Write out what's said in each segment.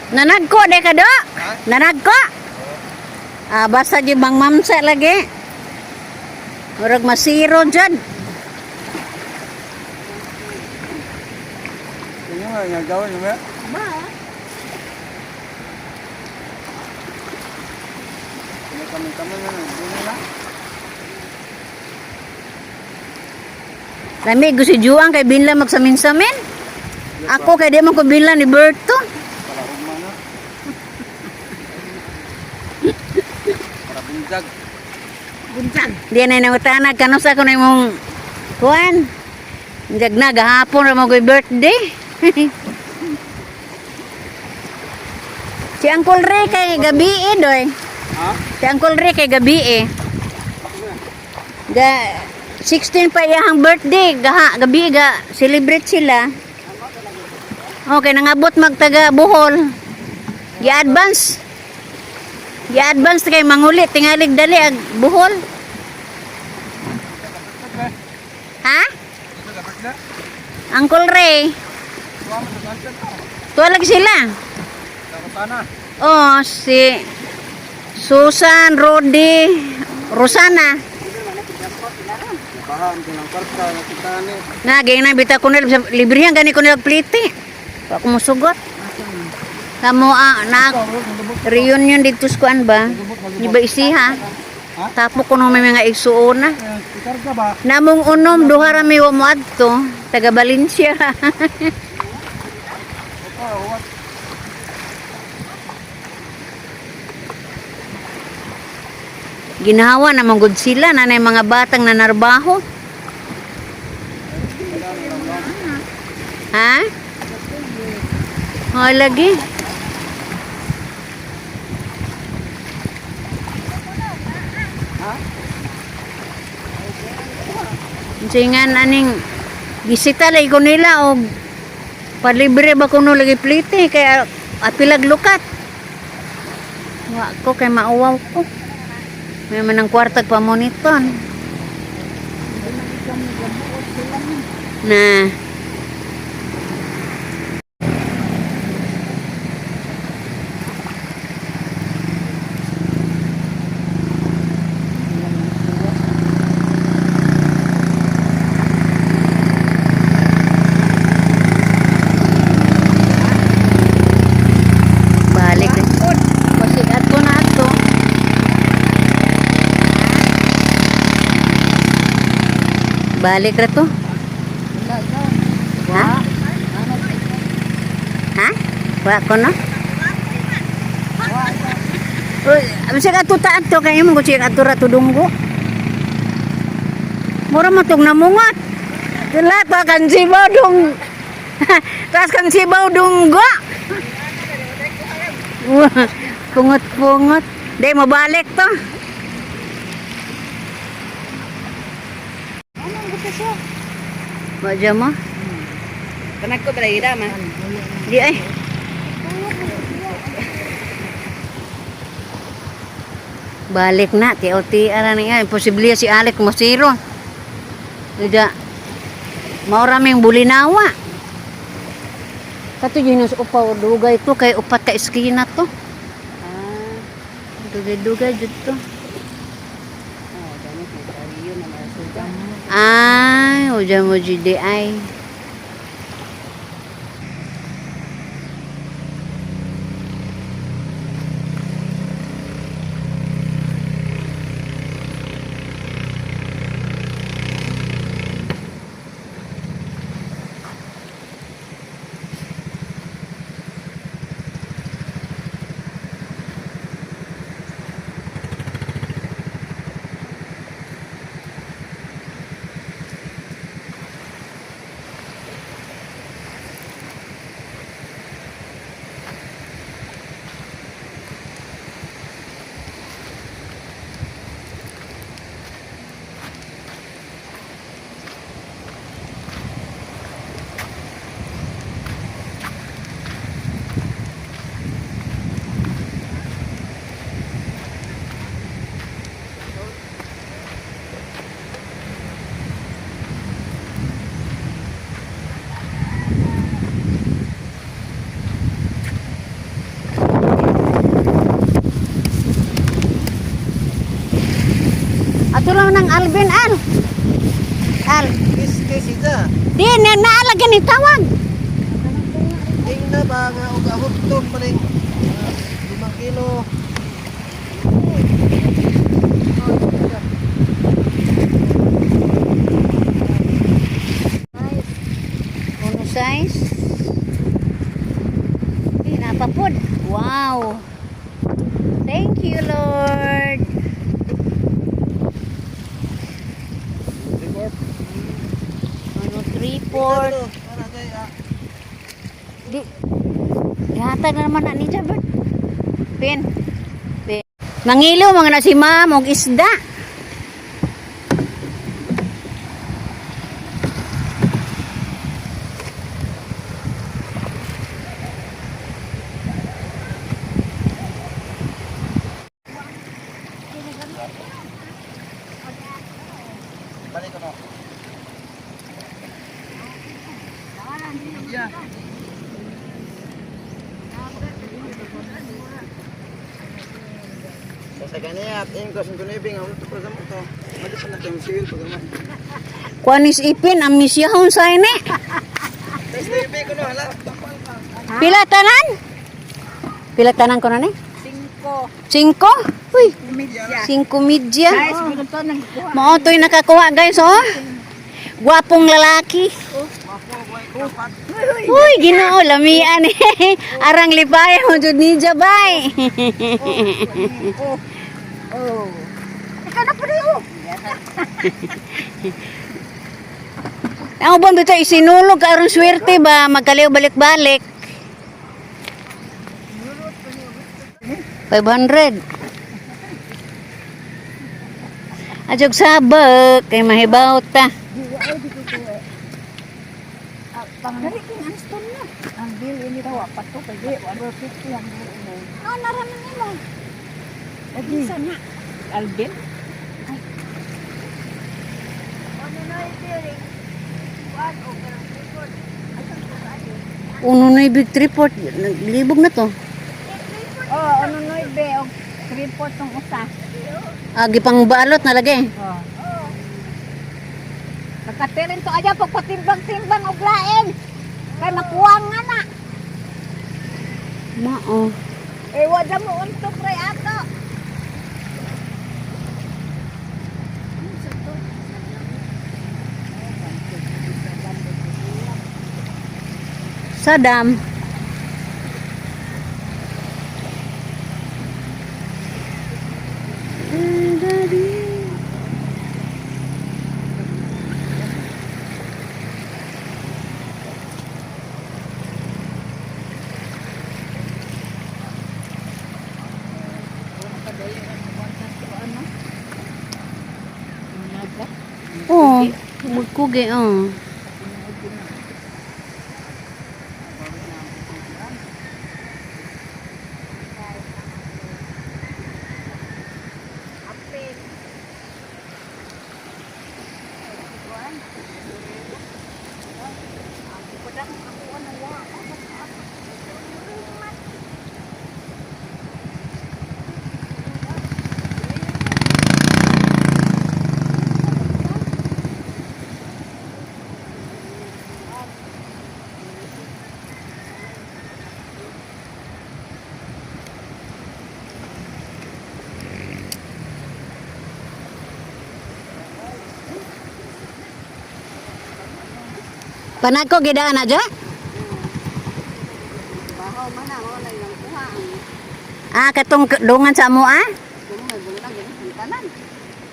Nanagko de ka do? Nanagko? Ah, basta di bang mamsa lagi. Murag masiro dyan. Ini mah yang gawin ya. Ba? Ini kami-kami na ini na. Lami gusto juang kay Binla magsamin-samin. Ako kay di man ko Binla ni Berto. Para ugma na. Para bunjag. Buntag. Di na nangutanag kano sa ko na imong kuan. Jag na gahapon ra mo ko'y birthday. Si Uncle Ray kay gabi doy. Ha? Si Uncle Ray kay gabi Ga 16 pa iyang birthday, gabi ga celebrate sila. Okay, nangabot magtaga Bohol. Gi-advance. Gi-advance kay mangulit tingalig dali ag Bohol. Ha? Uncle Ray. Tuwalag sila. Sana. Oh, si Susan, Rodi, Rosana. Paham tinang karta na kita ni. Gaya na bita ko na librihan gani ko nila pliti. Ako mo sugot. Kamo na reunion dito sa kuan ba? Di ba isiha? Tapo ko no may mga igsuona. Karta ba? Namong unom duha ra mi wa mo adto, taga Valencia. Ginawa na manggod sila na mga batang nanarbaho. Ha? Oh, lagi. Singan aning bisita lagi ko nila o palibre ba kuno lagi plite kaya apilag lukat. Wa ko kay mauwaw ko. May manang kwartag pa moniton. Na. Balik rin. Kasi ato na ato. Balik ra to. Ha? Ha? Wa ko no? Uy, bisa ka tutaan to kay mo ko siya atura tudunggo. Mura matog namungat. Dila to kan sibaw dung. Tas kan sibaw dunggo. Wah, pungot-pungot. Dai mabalik to. Baca mo? Kanak ko balay ida man. Di ay. Balik na, ti-oti ara nga, imposible si Alec masiro. Ida. Mauraming bulinawa. Kato yun sa upaw dugay to kay upat ka eskina to. Ah, Dugay-dugay jud to. dami ko tayo na masudan. Ay, uja mo jud di ay. Alvin, Al. Al. Kis ida. Di, naalaga ni tawag. Ding na ba nga og ahutton paling 5 kilo. Uno size. Eh, napapod. Wow. Thank you, Lord. Report. Ano, 3-4. Para kay Di. Ihatag na naman na ni Jabert. Pin. Pin. Mangilo, mga na si ma'am, og isda. balik ko. Yeah. Sa kanya at ingkos ng tunibing ang ulit pa sa mo to. Mali pa na kayong siwil pag naman. Kuanis ipin, ang misyahon sa ini. Tapos tunibing ko no, hala. Pila tanan? Pila tanan ko na ni? 5. Uy, 5 media. Guys, gusto nang kuha. Mao to'y nakakuha guys, oh. Gwapong lalaki. Uy, Ginoo, lamian eh. Arang lipay mo jud ni Jabay. Oh. Ikaw na pala oh. Ang ubang dito isinulog aron swerte ba magkaliw balik-balik. 500. Ajog sabak kay mahibaw ta. Dali king anston na. Ang bill ini daw apat to kay 150 ang bill ini. Ah, naraman nimo. Lagi sana. Alvin? Ay. Ano na itiring? What over report? Uno na big report, naglibog na to. Oh, ano na ibe og report tong usa. Agi pang balot na lagi. Oh. Nakatirin to aja pagpatimbang-timbang og lain. Kay makuwang nga na. Mao. Eh, wala mo untok ray ato. Sadam. Oh, magkugi oh. Panako gidaan aja? Bahaw man na wala yung kuha. Ah, katong dungan sa mo ah? Kung may bulag yung tanan.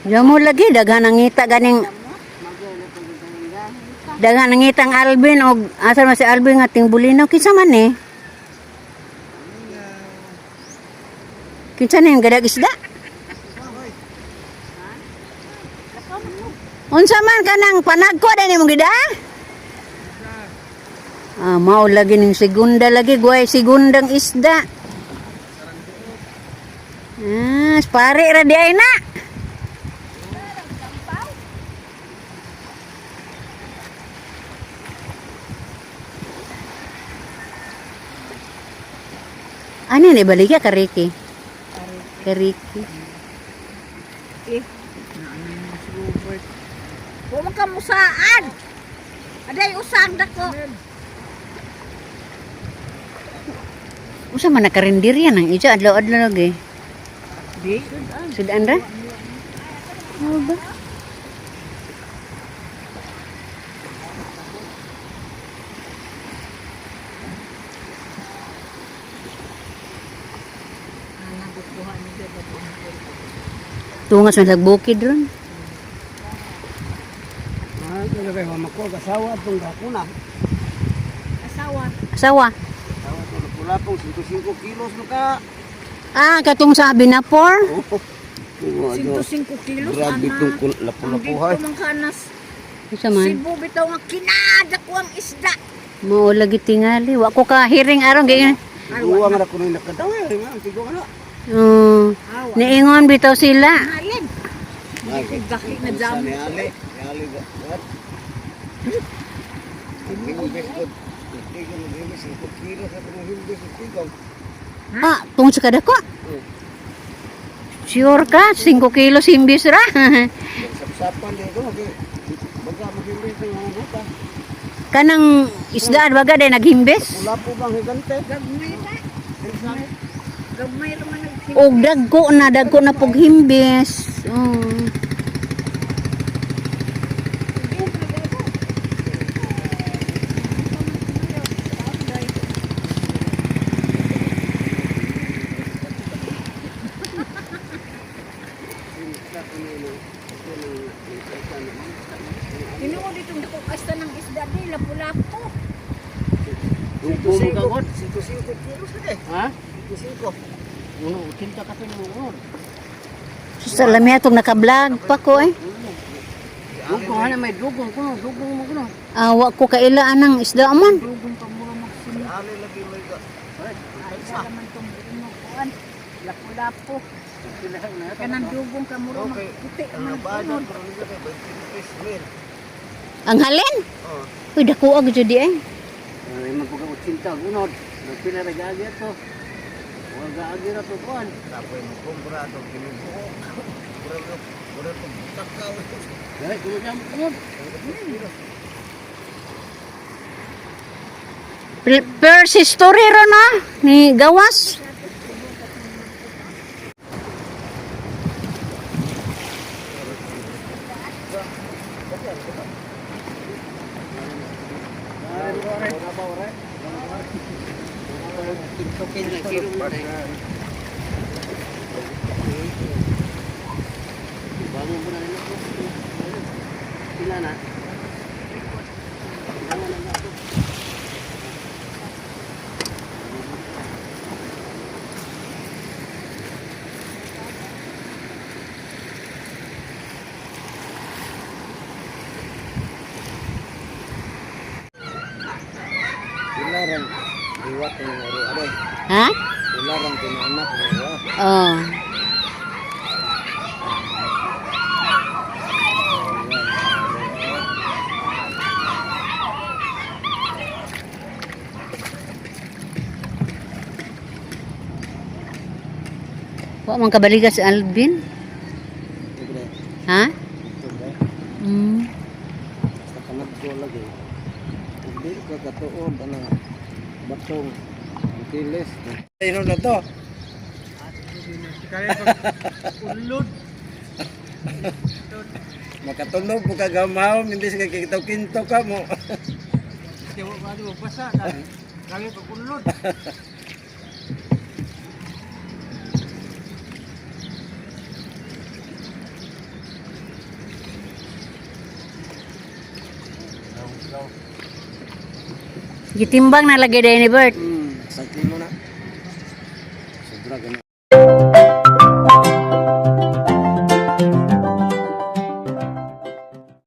Diyan mo lagi daghan ang ngita ganing Magyelo ko yung daghan ang ngitang Alvin og asa man si Alvin nga tingbulinaw kinsa man eh? Kinsa ning gadag isda? Unsa man kanang panagko dinhi mo gida? Ah, mao lagi ning segunda lagi guay segundang isda. Ah, pare ra di ay na. Ano ni balik ka Ricky? Ricky. Eh. Robert. Huwag ka musaan. Aday, usang dako. Usa man nakarindir yan ang ija adlaw-adlaw lagi. Di. Sudan ra? Ano ba? Tungas man nagbukid ron. Ah, kaya mama ko kasawa tong gakuna. Asawa. Asawa. Kasawa to pula pong 5 kilos no ka. Ah, katong sabi na por. Oh. 105 kilos, Grabe ana. tong Ang lapu-lapuhay. dito man kanas. Usa man. Sibo bitaw nga kinadak ko ang isda. Mao lagi tingali. Wa ko ka hiring aron gay. Duwa nga ko na nakadawa, nga tigo nga. Awa. Niingon bitaw sila. Halin. Ay, Gaki na jam. Ni Ali ba? What? Tigo beskod. Tigo mo din 5 kilos sa mga hindi sa tigo. Ah, tungod sa kadako. Sure ka? 5 kilos himbis ra. Sapsapan din ko. Baga maghimbis ng mga buta. Kanang isda baga day naghimbis. Wala po bang higante? Gagmay na. Gagmay ra man nagsimba. Og dagko na pug himbis. Tinuod itong dako kasta ng isda di lapu-lapu. Tumpong kagot. 5 kilos na eh. Ha? 5. Uno, cinta ka pinungon. Sa lami atong naka-vlog pa ko eh. Dugong na may dugong kuno, dugong mo kuno. Wa ko kaila anang isda man. Dugong pa mura magsimba. Ali lagi may ga. Ay, salaman tong mo kuan. Lapu-lapu. Kanang dugong ka mura Okay. magputi Ang man nabadan kuno. pero nito kay 20 mil. Ang halin? Oh. Uy, dako ag jud eh. Ay man pagka cinta gunod. Nagpila ra gaagi ato. Wala gaagi ra to kuan. Tapos mo kumpra to kinubuo. Pura to takaw. Dai kuno jam gunod. Per history ro na ni gawas. Bangun mo na nila ko. Pila na. Dilarang liwat ng aro. Ano? Ha? Dilarang tinanak ng aro. Oh. Wa man kabaligas si Alvin. Tigre. Ha? Tigre. Sa kanag ko lagi. Hindi ka katuod ana batong tilis. Ayun na to. Ulod. Makatunog mo kagamaw, hindi sa kinto ka mo. Kaya mo ba mo basa dai. Kami pagulod. Gitimbang na lagi day ni Bert. Sa kilo na. Sobra gani.